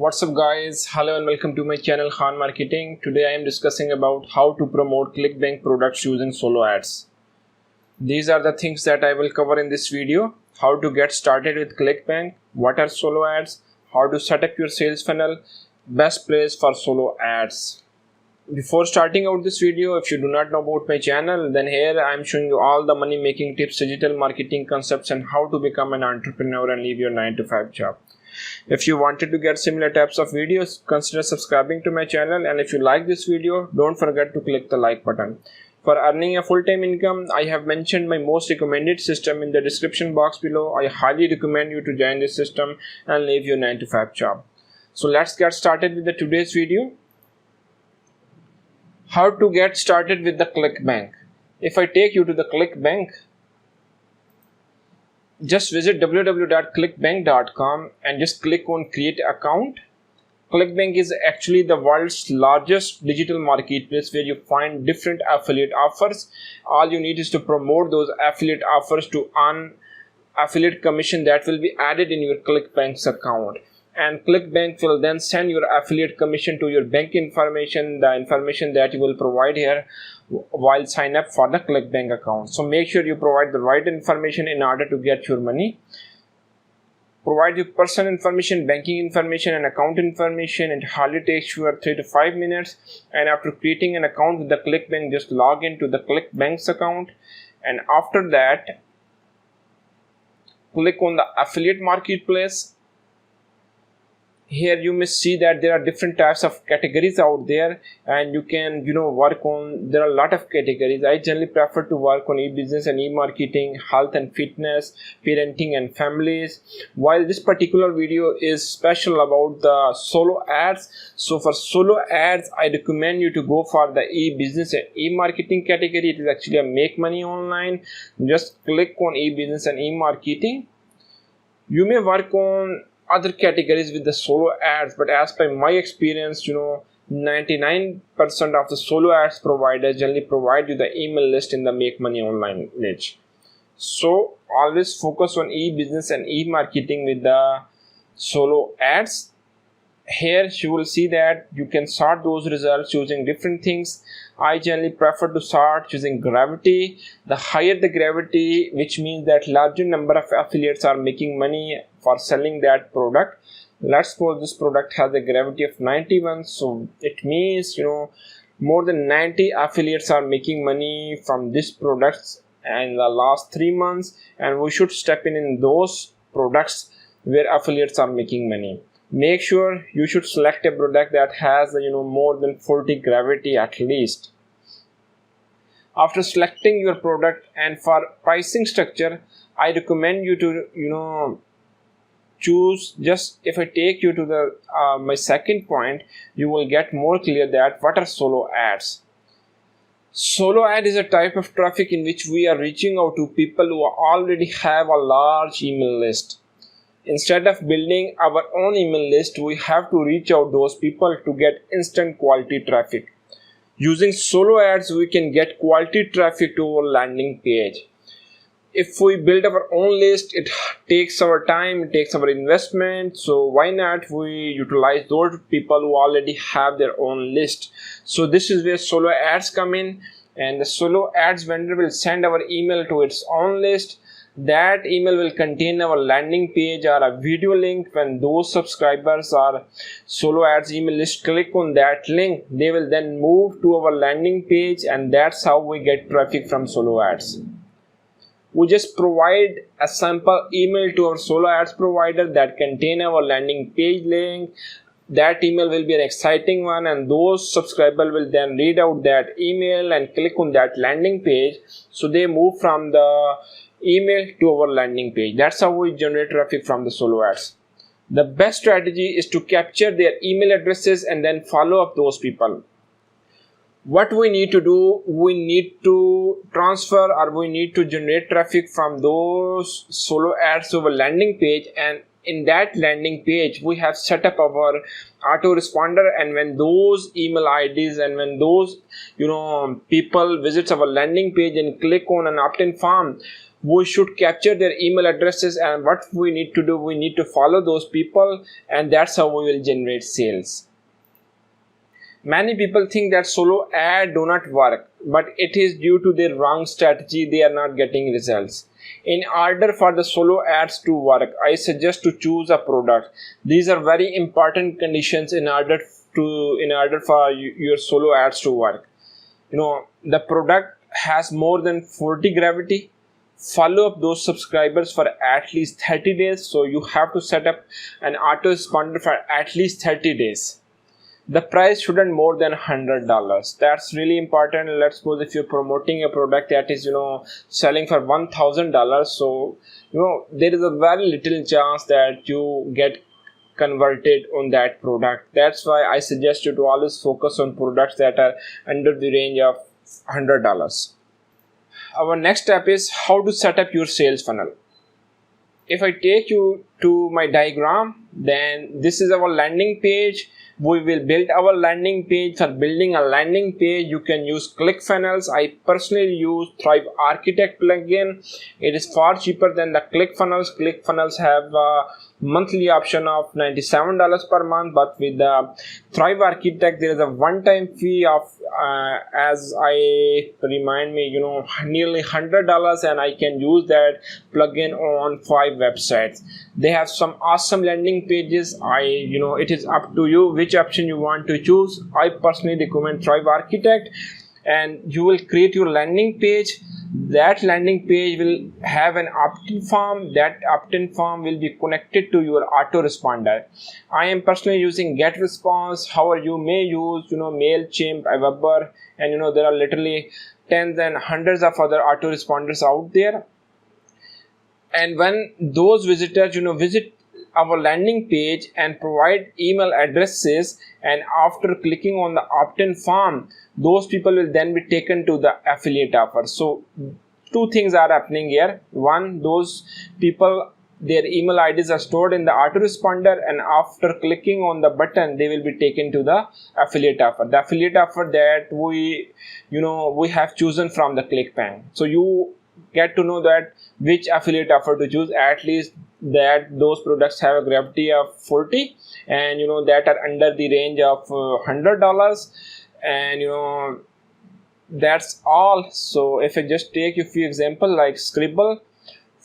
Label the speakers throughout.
Speaker 1: What's up guys, hello and welcome to my channel Khan Marketing. Today I am discussing about how to promote Clickbank products using solo ads. These are the things that I will cover in this video: how to get started with Clickbank, what are solo ads, how to set up your sales funnel, best place for solo ads. Before starting out this video, if you do not know about my channel, then here I am showing you all the money making tips, digital marketing concepts, and how to become an entrepreneur and leave your 9 to 5 job. If you wanted to get similar types of videos, consider subscribing to my channel, and if you like this video, don't forget to click the like button. For earning a full-time income, I have mentioned my most recommended system in the description box below. I highly recommend you to join this system and leave your 9 to 5 job. So let's get started with today's video. How to get started with the Clickbank. If I take you to the Clickbank, just visit www.clickbank.com and just click on create account. Clickbank is actually the world's largest digital marketplace where you find different affiliate offers. All you need is to promote those affiliate offers to earn affiliate commission that will be added in your Clickbank's account. And Clickbank will then send your affiliate commission to your bank information, the information that you will provide here while sign up for the Clickbank account. So make sure you provide the right information in order to get your money. Provide your personal information, banking information, and account information. It hardly takes you 3 to 5 minutes. And after creating an account with the Clickbank, just log into the Clickbank's account. And after that, click on the affiliate marketplace. Here you may see that there are different types of categories out there, and you can work on. There are a lot of categories. I generally prefer to work on e-business and e-marketing, health and fitness, parenting and families, while this particular video is special about the solo ads. So for solo ads, I recommend you to go for the e-business and e-marketing category. It is actually a make money online. Just click on e-business and e-marketing. You may work on other categories with the solo ads, but as per my experience, 99% of the solo ads providers generally provide you the email list in the make money online niche. So always focus on e-business and e-marketing with the solo ads. Here you will see that you can sort those results using different things. I generally prefer to sort using gravity. The higher the gravity, which means that larger number of affiliates are making money for selling that product. Let's suppose this product has a gravity of 91, so it means more than 90 affiliates are making money from this products in the last 3 months, and we should step in those products where affiliates are making money. Make sure you should select a product that has more than 40 gravity at least. After selecting your product, and for pricing structure, I recommend you to choose. Just if I take you to the my second point, you will get more clear that what are solo ads. Solo ad is a type of traffic in which we are reaching out to people who already have a large email list. Instead of building our own email list, we have to reach out those people to get instant quality traffic. Using solo ads, we can get quality traffic to our landing page. If we build our own list, it takes our time, it takes our investment. So why not we utilize those people who already have their own list? So this is where solo ads come in, and the solo ads vendor will send our email to its own list. That email will contain our landing page or a video link. When those subscribers or solo ads email list click on that link, they will then move to our landing page, and that's how we get traffic from solo ads. We just provide a sample email to our solo ads provider that contain our landing page link. That email will be an exciting one, and those subscribers will then read out that email and click on that landing page. So they move from the email to our landing page. That's how we generate traffic from the solo ads. The best strategy is to capture their email addresses and then follow up those people. What we need to do, we need to transfer or we need to generate traffic from those solo ads to our landing page, and in that landing page we have set up our autoresponder, and when those email IDs and when those people visits our landing page and click on an opt-in form, we should capture their email addresses, and what we need to do, we need to follow those people, and that's how we will generate sales. Many people think that solo ad do not work, but it is due to their wrong strategy. They are not getting results. In order for the solo ads to work, I suggest to choose a product. These are very important conditions in order for your solo ads to work. The product has more than 40 gravity. Follow up those subscribers for at least 30 days. So you have to set up an autoresponder for at least 30 days. The price shouldn't more than $100. That's really important. Let's suppose if you're promoting a product that is selling for $1,000, so there is a very little chance that you get converted on that product. That's why I suggest you to always focus on products that are under the range of $100. Our next step is how to set up your sales funnel. If I take you to my diagram, then this is our landing page. We will build our landing page. For building a landing page, you can use ClickFunnels. I personally use Thrive Architect plugin. It is far cheaper than the ClickFunnels. ClickFunnels have a monthly option of $97 per month, but with the Thrive Architect, there is a one-time fee of nearly $100, and I can use that plugin on 5 websites. They have some awesome landing pages. It is up to you which option you want to choose. I personally recommend Thrive Architect, and you will create your landing page. That landing page will have an opt-in form. That opt-in form will be connected to your autoresponder. I am personally using GetResponse. However, you may use MailChimp, Aweber, and there are literally tens and hundreds of other autoresponders out there. And when those visitors visit our landing page and provide email addresses, and after clicking on the opt-in form, those people will then be taken to the affiliate offer. So 2 things are happening here. One, those people, their email IDs are stored in the autoresponder, and after clicking on the button, they will be taken to the affiliate offer. The affiliate offer that we have chosen from the Clickbank. So you get to know that which affiliate offer to choose, at least that those products have a gravity of 40 and that are under the range of $100, and that's all. So if I just take a few examples like Scribble,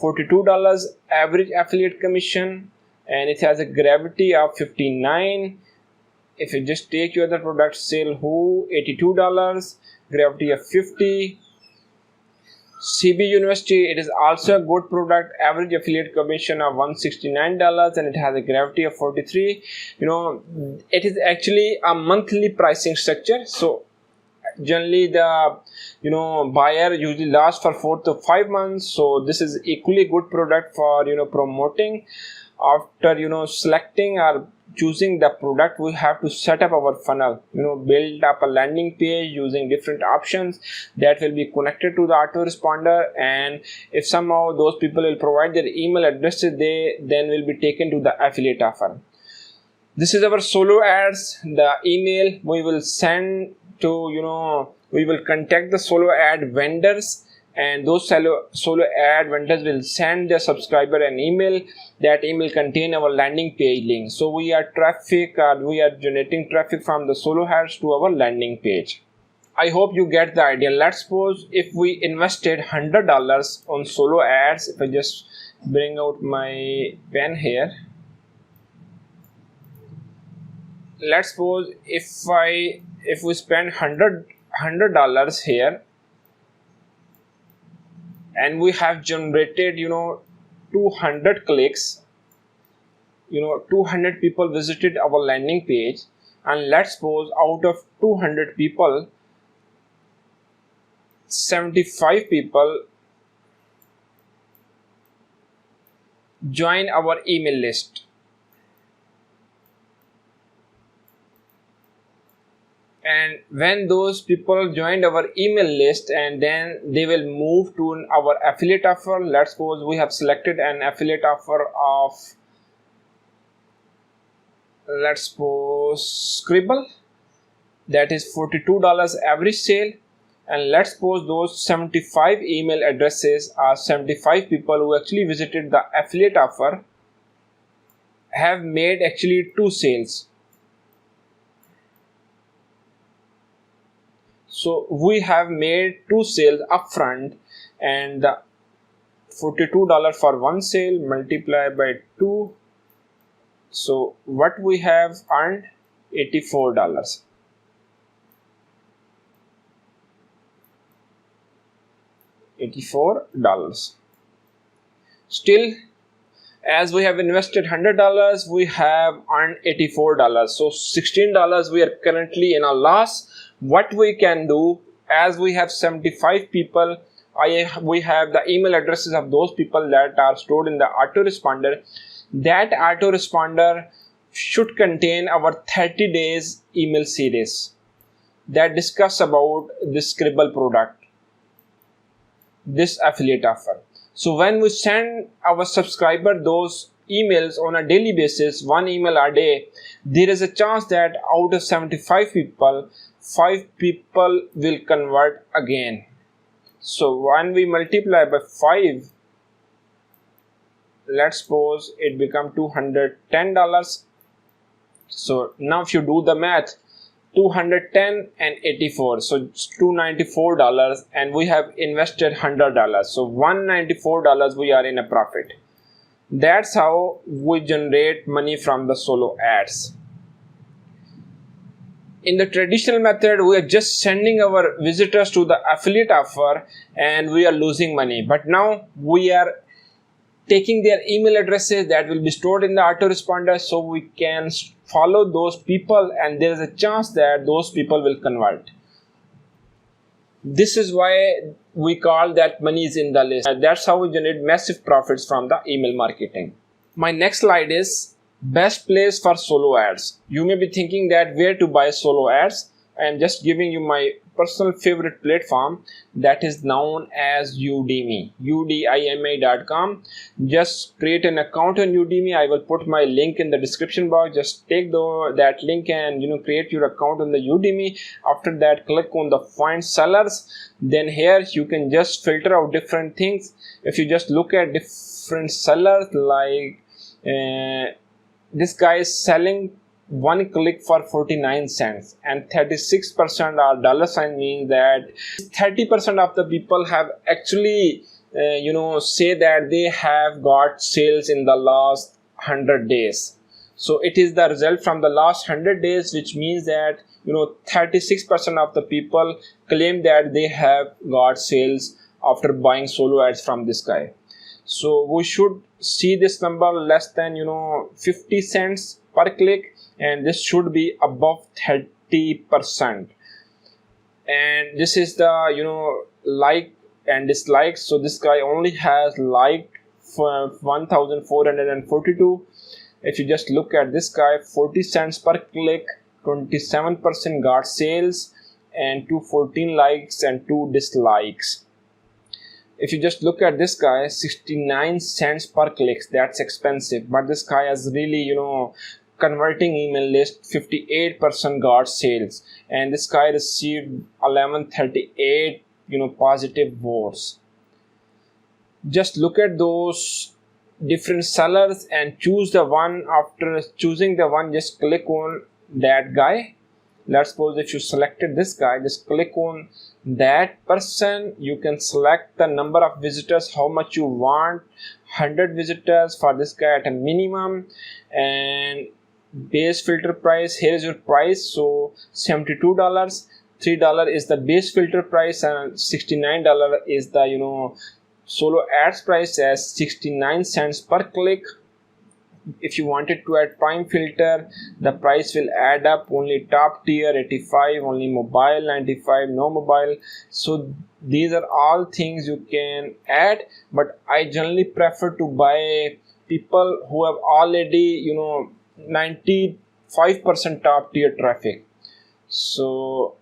Speaker 1: $42 average affiliate commission, and it has a gravity of 59. If I just take your other product, Sale Who, $82, gravity of 50. CB University, it is also a good product, average affiliate commission of $169, and it has a gravity of 43. It is actually a monthly pricing structure. So generally the buyer usually lasts for 4 to 5 months. So this is equally good product for promoting. After selecting or choosing the product, we have to set up our funnel, build up a landing page using different options that will be connected to the autoresponder, and if somehow those people will provide their email addresses, they then will be taken to the affiliate offer. This is our solo ads. The email we will send to we will contact the solo ad vendors, and those solo ad vendors will send their subscriber an email. That email contain our landing page link. So we are generating traffic from the solo ads to our landing page. I hope you get the idea. Let's suppose if we invested $100 on solo ads. If I just bring out my pen here, let's suppose if we spend $100 here, and we have generated 200 clicks, 200 people visited our landing page, and let's suppose out of 200 people, 75 people join our email list. And when those people joined our email list, and then they will move to our affiliate offer. Let's suppose we have selected an affiliate offer of let's suppose Scribble, that is $42 average sale, and let's suppose those 75 email addresses are 75 people who actually visited the affiliate offer, have made actually 2 sales. So we have made 2 sales upfront, and the $42 for one sale multiplied by 2, so what we have earned, $84. Still, as we have invested $100, we have earned $84. So $16 we are currently in a loss. What we can do, as we have 75 people, we have the email addresses of those people that are stored in the autoresponder. That autoresponder should contain our 30 days email series that discuss about this Scribble product, this affiliate offer. So when we send our subscriber those emails on a daily basis, 1 email a day, there is a chance that out of 75 people, 5 people will convert again. So when we multiply by 5, let's suppose it become $210. So now if you do the math, 210 and 84, so it's $294, and we have invested $100, so $194 we are in a profit. That's how we generate money from the solo ads. In the traditional method, we are just sending our visitors to the affiliate offer and we are losing money. But now we are taking their email addresses that will be stored in the autoresponder, so we can follow those people and there is a chance that those people will convert. This is why we call that money is in the list. That's how we generate massive profits from the email marketing. My next slide is best place for solo ads. You may be thinking that where to buy solo ads. I am just giving you my personal favorite platform that is known as Udemy, udimi.com. Just create an account on Udemy. I will put my link in the description box. Just take that link and create your account on the Udemy. After that, click on the find sellers. Then here you can just filter out different things. If you just look at different sellers, like this guy is selling one click for 49 cents and 36% are dollar sign, means that 30% of the people have actually say that they have got sales in the last 100 days. So it is the result from the last 100 days, which means that 36% of the people claim that they have got sales after buying solo ads from this guy. So we should see this number less than 50 cents per click, and this should be above 30%. And this is the like and dislike. So this guy only has liked for 1442. If you just look at this guy, 40 cents per click, 27% got sales, and 214 likes and 2 dislikes. If you just look at this guy, 69 cents per clicks, that's expensive, but this guy has really converting email list, 58% got sales, and this guy received 1138 positive votes. Just look at those different sellers and choose the one. After choosing the one, just click on that guy. Let's suppose if you selected this guy, just click on that person. You can select the number of visitors, how much you want, 100 visitors for this guy at a minimum, and base filter price. Here is your price, so $72, $3 is the base filter price, and $69 is the solo ads price as 69 cents per click. If you wanted to add prime filter, the price will add up. Only top tier 85, only mobile 95, no mobile. So these are all things you can add, but I generally prefer to buy people who have already 95% top tier traffic. So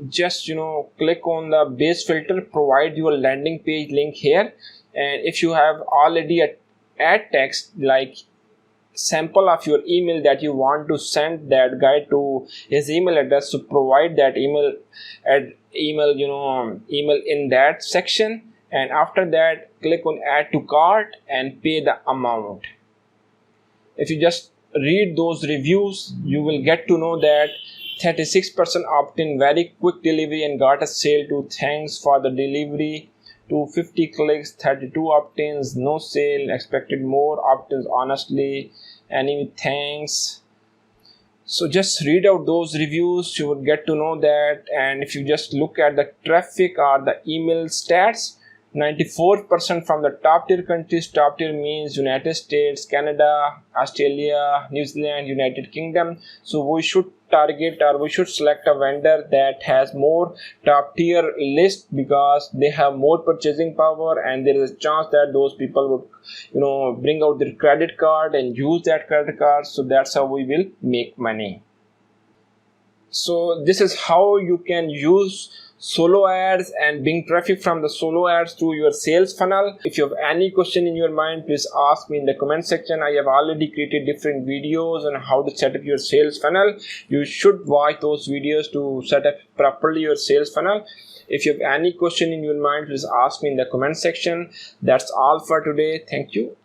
Speaker 1: just click on the base filter, provide your landing page link here, and if you have already a ad text like sample of your email that you want to send that guy to his email address, to provide that email in that section. And after that, click on add to cart and pay the amount. If you just read those reviews, you will get to know that 36% opt-in, very quick delivery and got a sale to thanks for the delivery, to 50 clicks, 32 opt-ins, no sale, expected more opt-ins honestly, any thanks. So just read out those reviews, you would get to know that. And if you just look at the traffic or the email stats, 94% from the top tier countries. Top tier means United States, Canada, Australia, New Zealand, United Kingdom. So we should target, or we should select a vendor that has more top tier list, because they have more purchasing power, and there is a chance that those people would bring out their credit card and use that credit card. So that's how we will make money. So this is how you can use solo ads and bring traffic from the solo ads to your sales funnel. If you have any question in your mind, please ask me in the comment section. I have already created different videos on how to set up your sales funnel. You should watch those videos to set up properly your sales funnel. If you have any question in your mind, please ask me in the comment section. That's all for today. Thank you.